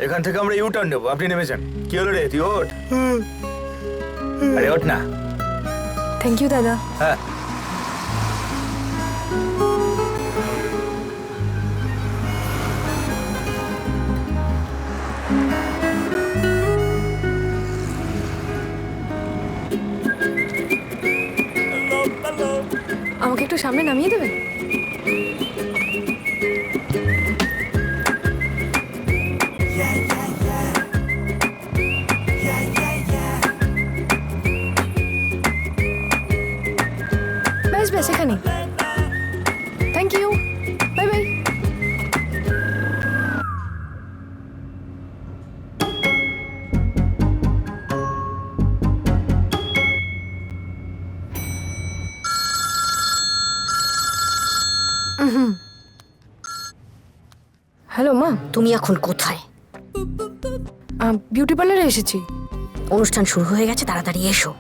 এখান থেকে আমরা ইউ টার্ন নেবো, আপনি নেমেছেন। কি হলো রে, তুই ওঠ। আরে ওঠ না। থ্যাংক ইউ দাদা। হ্যাঁ আমাকে একটু সামনে নামিয়ে দেবে? ব্যাস ব্যাস এখানে। Thank you, bye bye. Hello মা, তুমি এখন কোথায়? বিউটি পার্লারে এসেছি। অনুষ্ঠান শুরু হয়ে গেছে, তাড়াতাড়ি এসো।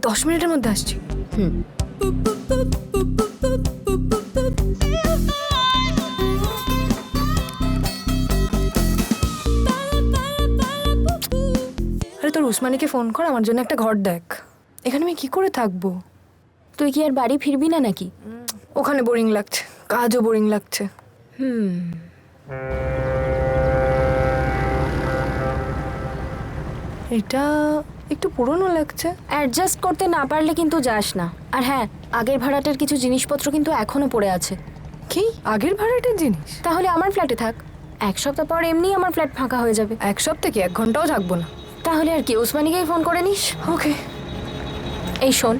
10 মিনিটের মধ্যে আসছি। আরে তোর উসমানিকে ফোন কর, আমার জন্য একটা ঘর দেখ। এখানে আমি কি করে থাকবো? তুই কি আর বাড়ি ফিরবি না নাকি? ওখানে বোরিং লাগছে, কাজও বোরিং লাগছে। এটা একটু পুরনো লাগছে। অ্যাডজাস্ট করতে না পারলে কিন্তু যাস না। আর হ্যাঁ, আগের ভাড়াটের কিছু জিনিসপত্র কিন্তু এখনো পড়ে আছে। কি আগের ভাড়াটের জিনিস? তাহলে আমার ফ্ল্যাটে থাক। 1 সপ্তাহ পর এমনি আমার ফ্ল্যাট ফাঁকা হয়ে যাবে। 1 সপ্তাহ কি 1 ঘন্টাও থাকবো না। তাহলে আর কি, ওসমানীকেই ফোন করে নিস। ওকে। এই শোন,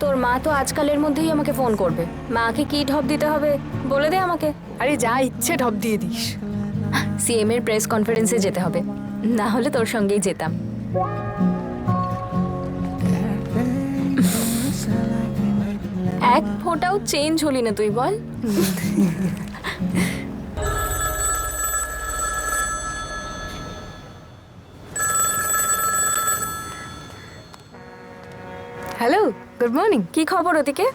তোর মা তো আজকালের মধ্যেই আমাকে ফোন করবে। মাকে কি ঢপ দিতে হবে বলে দে আমাকে। আরে যা ইচ্ছে ঢপ দিয়ে দিস। সিএম এর প্রেস কনফারেন্সে যেতে হবে, না হলে তোর সঙ্গেই যেতাম। এক ফোঁটাও চেঞ্জ হলি না তুই, বল। Hello, good morning. কি খবর ওদিকে?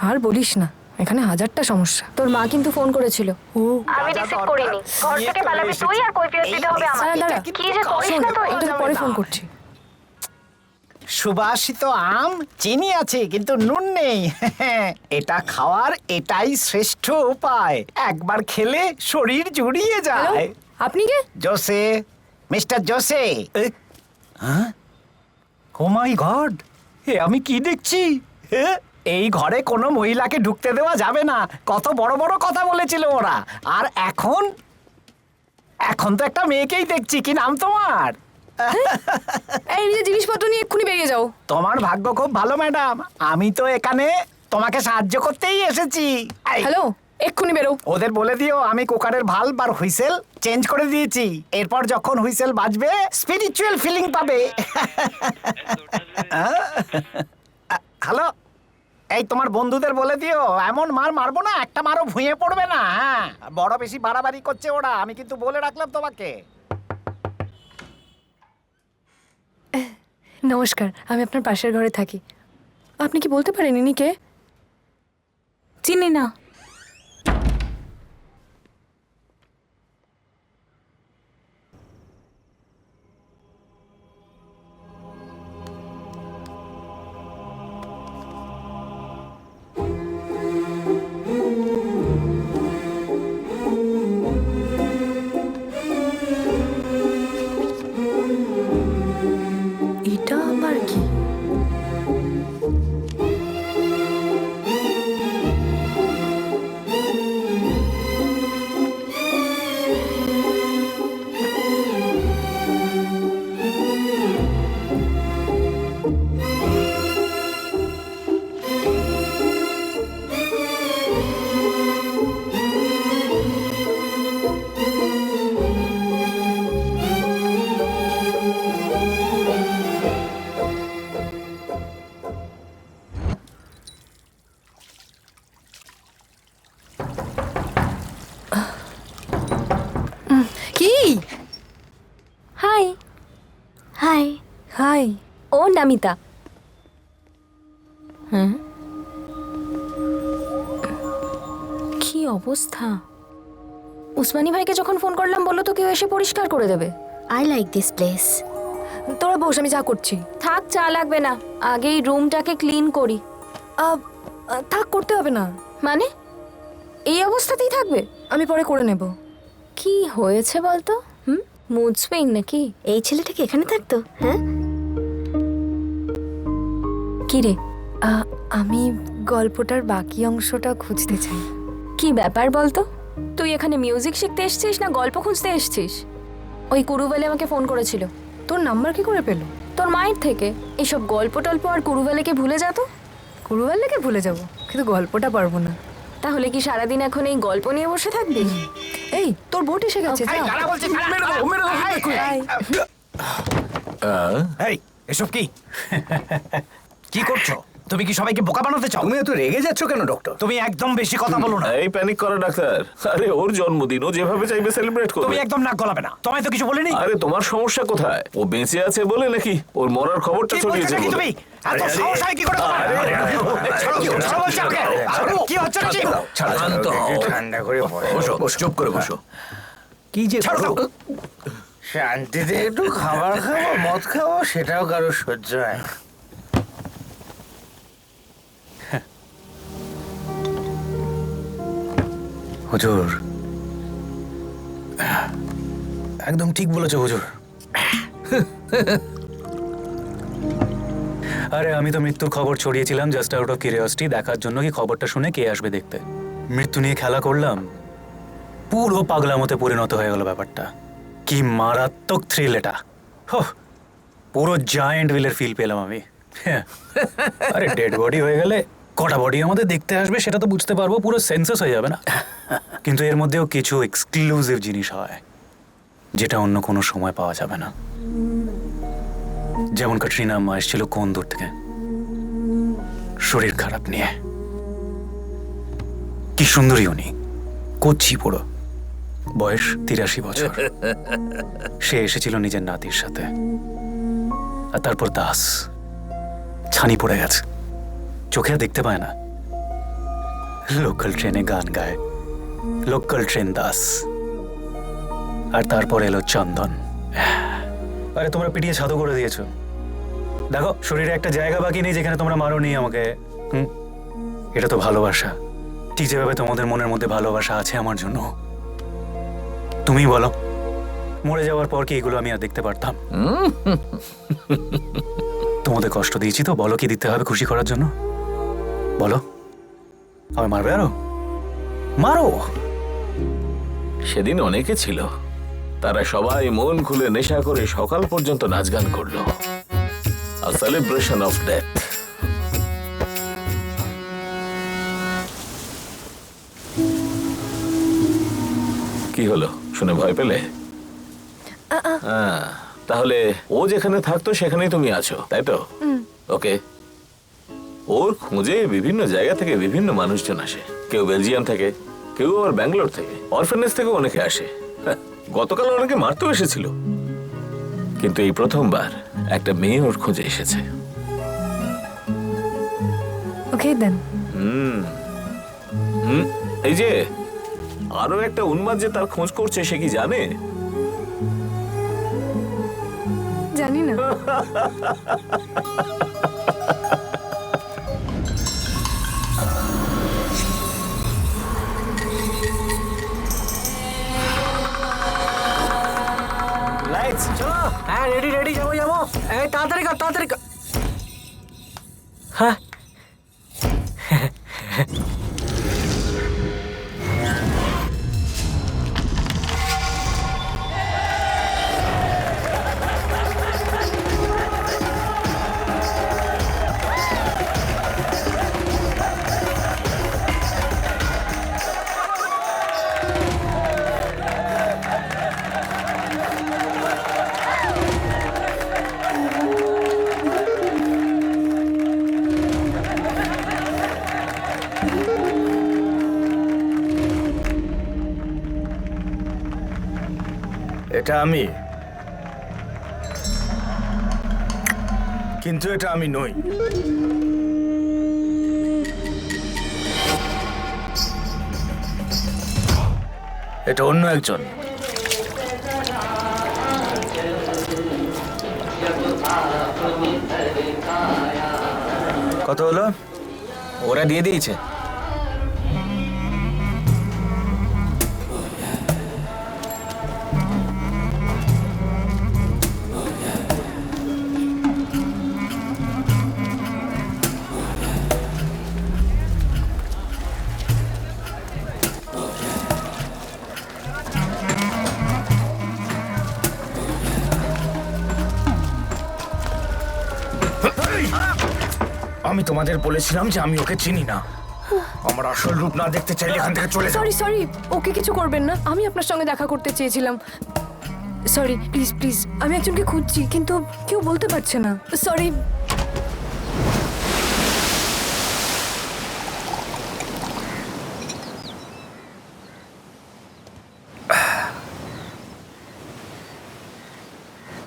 আর বলিস না, এখানে হাজারটা সমস্যা। তোর মা কিন্তু ফোন করেছিল। ও আমি রিসিভ করিনি। ঘর থেকে পালাবি তুই, আর কৈফিয়ত দিতে হবে দাঁড়া আমাকে। দাঁড়া, কি যে করিস না তুই। আমি তোকে পরে ফোন করছি। সুবাসিত আম, চিনি আছে কিন্তু নুন নেই। এটা খাওয়ার এটাই শ্রেষ্ঠ উপায়। একবার খেলে শরীর জুড়িয়ে হ্যালো, যায়। আপনি কে? Jose, mister Jose. Oh my god, এ আমি কি দেখছি? এই ঘরে কোনো মহিলাকে ঢুকতে দেওয়া যাবে না, কত বড় বড় কথা বলেছিল ওরা। আর এখন এখন তো একটা মেয়েকেই দেখছি। কি নাম তোমার? এই নিজের জিনিসপত্র নিয়ে এক্ষুনি বেরিয়ে যাও। তোমার ভাগ্য খুব ভালো ম্যাডাম, আমি তো এখানে তোমাকে সাহায্য করতেই এসেছি। এই, হ্যালো, এক্ষুনি বেরো। ওদের বলে দিও আমি কুকারের ভালভ আর হুইসেল চেঞ্জ করে দিয়েছি। এরপর যখন হুইসেল বাজবে স্পিরিচুয়াল ফিলিং পাবে। হ্যালো, এই তোমার বন্ধুদের বলে দিও এমন মার মারবো না, একটা মারও ভুঁয়ে পড়বে না। হ্যাঁ, বড় বেশি বাড়াবাড়ি করছে ওরা, আমি কিন্তু বলে রাখলাম তোমাকে। নমস্কার, আমি আপনার পাশের ঘরে থাকি। আপনি কি বলতে পারেন ইনি কে? চিনি না। এটা আবার কি? কি? হাই। হাই। হাই। ও নামিতা। হ্যাঁ, কি অবস্থা? উসমানী ভাইকে যখন ফোন করলাম বললো তো কেউ এসে পরিষ্কার করে দেবে। I like this place. তোরা বস, আমি যা করছি। থাক, চা লাগবে না, আগেই রুমটাকে ক্লিন করি। থাক, করতে হবে না। মানে এই অবস্থাতেই থাকবে? আমি পরে করে নেব। কি হয়েছে বলতো? মুড সুইং নাকি? এই ছেলেটাকে এখানে থাকতো, হ্যাঁ? কি রে, আমি গল্পটার বাকি অংশটা খুঁজতে চাই। কি ব্যাপার বলতো? তুই এখানে মিউজিক শিখতে এসছিস না গল্প খুঁজতে এসছিস? ওই কুরুবেলে আমাকে ফোন করেছিল। তোর নাম্বার কি করে পেলো? তোর মায়ের থেকে। এইসব গল্প টল্প আর কুরুবেলেকে ভুলে যা তো। কুরুবাল্লাকে ভুলে যাব, কিন্তু গল্পটা পারবো না। তাহলে কি সারাদিন এখন এই গল্প নিয়ে বসে থাকবি? এই, তোর বোট এসে গেছে, যা। আয়। এই এসব কি কি করছো? তুমি কি সবাইকে বোকা বানাতে চাও? তুমি এত রেগে যাচ্ছ কেন ডক্টর? তুমি একদম বেশি কথা বলো না। এই প্যানিক করে ডাক্তার, আরে ওর জন্মদিন, ও যেভাবে চাইবে সেলিব্রেট করবে। তুমি একদম নাক গলাবে না। তোমায় তো কিছু বলিনি। আরে তোমার সমস্যা কোথায়? ও বেঁচে আছে বলে নাকি ওর মরার খবরটা কি বলছো ছড়িয়েছে নাকি বলে? তুমি? এত সাহস হয় কি করে তোমার? ছাড়ো, ছাড়ো বলছি আমাকে। কি হচ্ছে নাকি? শান্ত হও, ঠান্ডা করে বসো, চুপ করে বসো। কি যে ছাড়ো দাও। শান্তিতে একটু খাবার খাবো, মদ খাবো, সেটাও কারো সহ্য হয় না। হুজুর, একদম ঠিক বলেছো হুজুর। আরে আমি তো মৃত্যুর খবর ছড়িয়েছিলাম জাস্ট আউট অফ কিউরিওসিটি, দেখার জন্য কি খবরটা শুনে কে আসবে দেখতে। মৃত্যু নিয়ে খেলা করলাম, পুরো পাগলামতে পরিণত হয়ে গেল ব্যাপারটা। কি মারাত্মক থ্রিল এটা! হোহ, পুরো জায়ান্ট উইলের ফিল পেলাম আমি। হ্যাঁ। আরে ডেড বডি হয়ে গেলে কটা বডি আমাদের দেখতে আসবে সেটা তো বুঝতে পারবো, পুরো সেন্সাস হয়ে যাবে না? কিন্তু এর মধ্যেও কিছু এক্সক্লুসিভ জিনিস হয় যেটা অন্য কোনো সময় পাওয়া যাবে না। যেমন ক্যাটরিনা আম্মা এসেছিল কোন দূর থেকে, শরীর খারাপ নিয়ে। কি সুন্দরী উনি, কচি পুরো, বয়স 83 বছর। সে এসেছিল নিজের নাতির সাথে। আর তারপর দাস ছানি পড়ে গেছে, চোখে আর দেখতে পায় না। লোকাল ট্রেনে গান গায়, লোকাল ট্রেন দাস। আর তারপর এলো চন্দন। আরে তোমরা পিটিয়ে ছাদু করে দিয়েছো। দেখো, শরীরে একটা জায়গা বাকি নেই যেখানে তোমরা মারোনি আমাকে। এটা তো ভালোবাসা। ঠিক যেভাবে তোমাদের মনের মধ্যে ভালোবাসা আছে আমার জন্য। তুমি বলো, মরে যাওয়ার পর কি এগুলো আমি আর দেখতে পারতাম? তোমাদের কষ্ট দিয়েছি তো, বলো কি দিতে হবে খুশি করার জন্য? বলো, আমায় মারবে আরো? মারো। সেদিন অনেকে ছিল, তারা সবাই মন খুলে নেশা করে সকাল পর্যন্ত নাচ গান করলো। A celebration of death. কি হলো, শুনে ভয় পেলে? তাহলে ও যেখানে থাকতো সেখানেই তুমি আছো, তাই তো? ওকে। ওর খোঁজে বিভিন্ন জায়গা থেকে বিভিন্ন মানুষজন আসে। কেউ বেলজিয়াম থেকে, কেউ আবার ব্যাঙ্গালোর থেকে, অরফানেজ থেকে অনেকে আসে। গতকাল অনেকে মারতেও এসেছিল, কিন্তু এই প্রথমবার একটা মেয়ে ওর খোঁজে এসেছে। ওকে দেন। এই যে আরো একটা উন্মাদ যে তার খোঁজ করছে, সে কি জানে? জানি না। লাইটস, চলো। হ্যাঁ, রেডি রেডি, যাবো যাবো। এই তাড়াতাড়ি কর, তাড়াতাড়ি কর। হ্যাঁ। এটা আমি, কিন্তু এটা আমি নই। এটা অন্য একজন। কত হলো? ওরা দিয়ে দিয়েছে। আমি তোমাদের বলেছিলাম যে আমি ওকে চিনি না। আমার আসল রূপ না দেখতে চাইলে এখান থেকে চলে যাও। সরি সরি, ওকে কিছু করবেন না, আমি আপনার সঙ্গে দেখা করতে চেয়েছিলাম। সরি, প্লিজ প্লিজ, আমি একজনকে খুঁজছি কিন্তু কেউ বলতে পারছে না। সরি।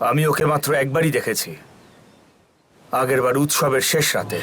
আমি ওকে মাত্র একবারই দেখেছি, আগেরবার উৎসবের শেষ রাতে।